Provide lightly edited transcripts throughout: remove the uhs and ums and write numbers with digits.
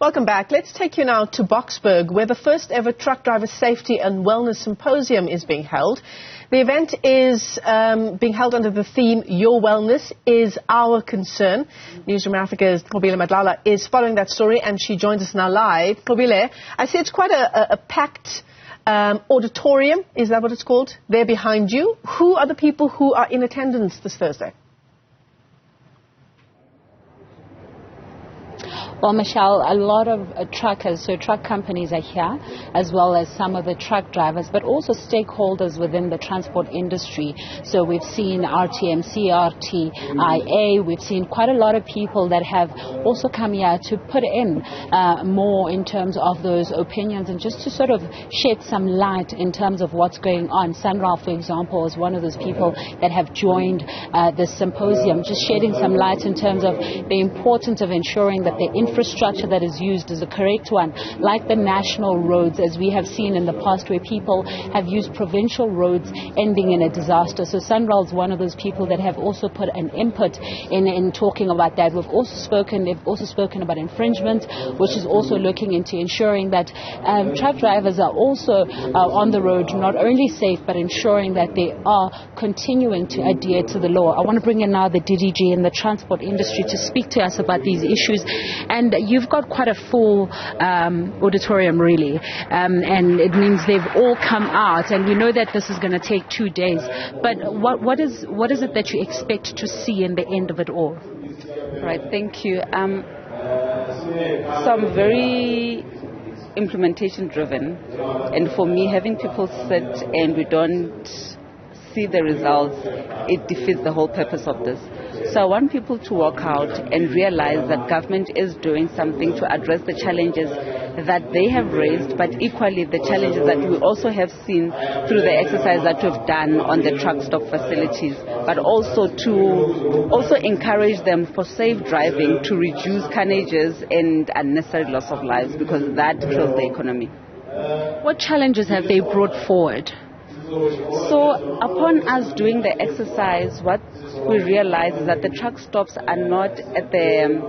Welcome back. Let's take you now to Boksburg, where the first ever truck driver safety and wellness symposium is being held. The event is being held under the theme, Your Wellness is Our Concern. Newzroom Afrika's Nqobile Madlala is following that story, and she joins us now live. Nqobile, I see it's quite a packed auditorium. Is that what it's called? There behind you. Who are the people who are in attendance this Thursday? Well, Michelle, a lot of truckers, so truck companies are here, as well as some of the truck drivers, but also stakeholders within the transport industry. So we've seen RTMC, RTIA, we've seen quite a lot of people that have also come here to put in more in terms of those opinions and just to sort of shed some light in terms of what's going on. Sanral, for example, is one of those people that have joined this symposium, just shedding some light in terms of the importance of ensuring that the infrastructure that is used is the correct one, like the national roads, as we have seen in the past where people have used provincial roads ending in a disaster. So Sanral is one of those people that have also put an input in talking about that. They've also spoken about infringement, which is also looking into ensuring that truck drivers are also on the road not only safe, but ensuring that they are continuing to adhere to the law. I want to bring in now the DDG in the transport industry to speak to us about these issues. And you've got quite a full auditorium, really, and it means they've all come out, and we know that this is going to take 2 days. But what is it that you expect to see in the end of it all? Right, thank you. Some very implementation driven, and for me, having people sit and we don't see the results, it defeats the whole purpose of this. So I want people to walk out and realize that government is doing something to address the challenges that they have raised, but equally the challenges that we also have seen through the exercise that we've done on the truck stop facilities, but also to encourage them for safe driving, to reduce carnages and unnecessary loss of lives, because that kills the economy. What challenges have they brought forward? So upon us doing the exercise, what we realize is that the truck stops are not at the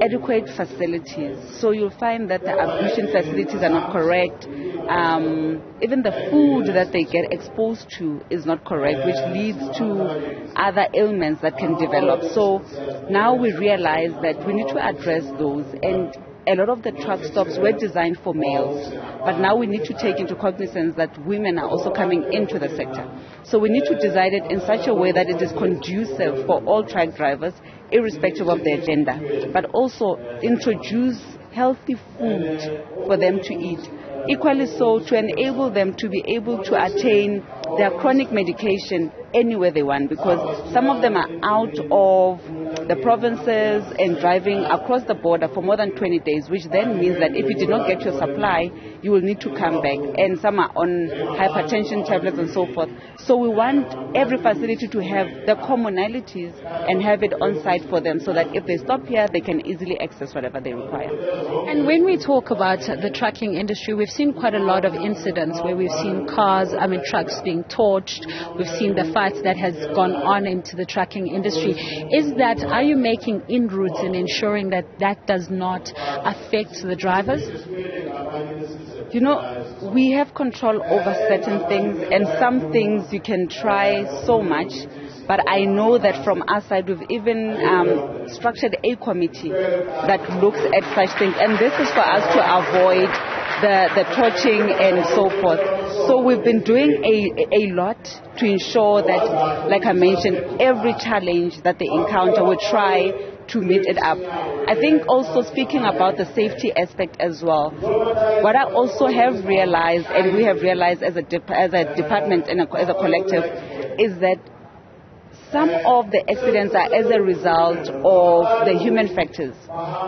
adequate facilities. So you'll find that the ablution facilities are not correct. Even the food that they get exposed to is not correct, which leads to other ailments that can develop. So now we realize that we need to address those, and a lot of the truck stops were designed for males, but now we need to take into cognizance that women are also coming into the sector. So we need to design it in such a way that it is conducive for all truck drivers, irrespective of their gender, but also introduce healthy food for them to eat. Equally so, to enable them to be able to attain their chronic medication anywhere they want, because some of them are out of the provinces and driving across the border for more than 20 days, which then means that if you did not get your supply, you will need to come back. And some are on hypertension tablets and so forth. So we want every facility to have the commonalities and have it on site for them, so that if they stop here, they can easily access whatever they require. And when we talk about the trucking industry, we've seen quite a lot of incidents where we've seen trucks being torched. We've seen the fights that has gone on into the trucking industry. Are you making inroads in ensuring that that does not affect the drivers? You know, we have control over certain things, and some things you can try so much. But I know that from our side, we've even structured a committee that looks at such things. And this is for us to avoid the torching and so forth. So we've been doing a lot to ensure that, like I mentioned, every challenge that they encounter, we try to meet it up. I think also speaking about the safety aspect as well, what I also have realized, and we have realized as a department and as a collective, is that some of the accidents are as a result of the human factors.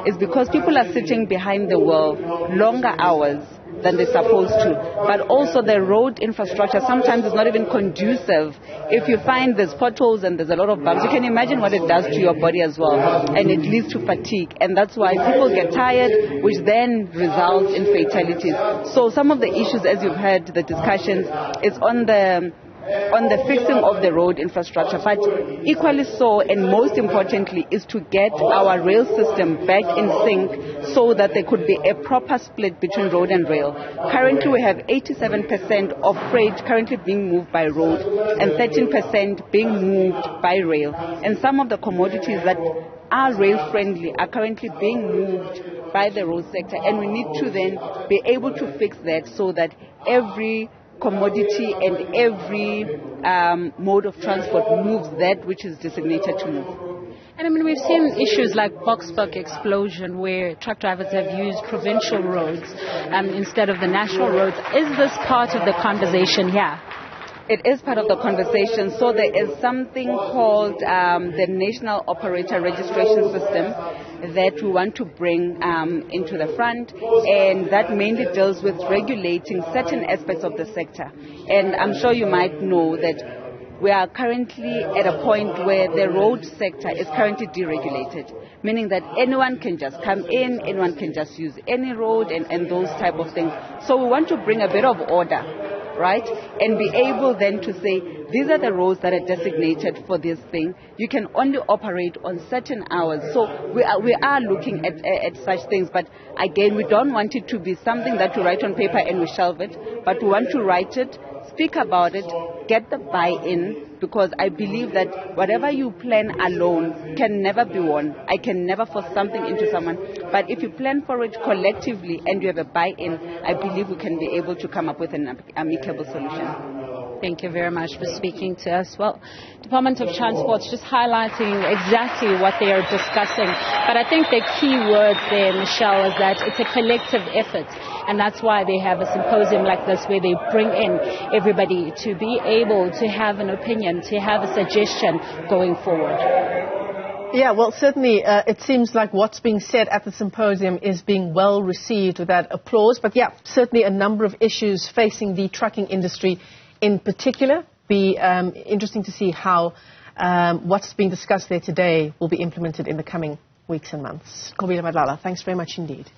It's because people are sitting behind the wheel longer hours than they're supposed to. But also the road infrastructure sometimes is not even conducive. If you find there's potholes and there's a lot of bumps, you can imagine what it does to your body as well. And it leads to fatigue. And that's why people get tired, which then results in fatalities. So some of the issues, as you've heard, the discussions, is on the on the fixing of the road infrastructure, but equally so and most importantly is to get our rail system back in sync so that there could be a proper split between road and rail. Currently we have 87% of freight currently being moved by road and 13% being moved by rail. And some of the commodities that are rail friendly are currently being moved by the road sector, and we need to then be able to fix that so that every commodity and every mode of transport moves that which is designated to move. And I mean, we've seen issues like Boksburg explosion where truck drivers have used provincial roads instead of the national roads. Is this part of the conversation here? It is part of the conversation. So there is something called the National Operator Registration System that we want to bring into the front, and that mainly deals with regulating certain aspects of the sector. And I'm sure you might know that we are currently at a point where the road sector is currently deregulated, meaning that anyone can just come in, anyone can just use any road and those type of things. So we want to bring a bit of order, right, and be able then to say these are the roads that are designated for this thing. You can only operate on certain hours. So we are looking at such things, but again, we don't want it to be something that we write on paper and we shelve it, but we want to write it, speak about it, get the buy-in, because I believe that whatever you plan alone can never be won. I can never force something into someone. But if you plan for it collectively and you have a buy-in, I believe we can be able to come up with an amicable solution. Thank you very much for speaking to us. Well, Department of Transport just highlighting exactly what they are discussing. But I think the key words there, Michelle, is that it's a collective effort. And that's why they have a symposium like this where they bring in everybody to be able to have an opinion, to have a suggestion going forward. Yeah, well, certainly it seems like what's being said at the symposium is being well received with that applause. But yeah, certainly a number of issues facing the trucking industry in particular. Be interesting to see how what's being discussed there today will be implemented in the coming weeks and months. Nqobile, Madlala, thanks very much indeed.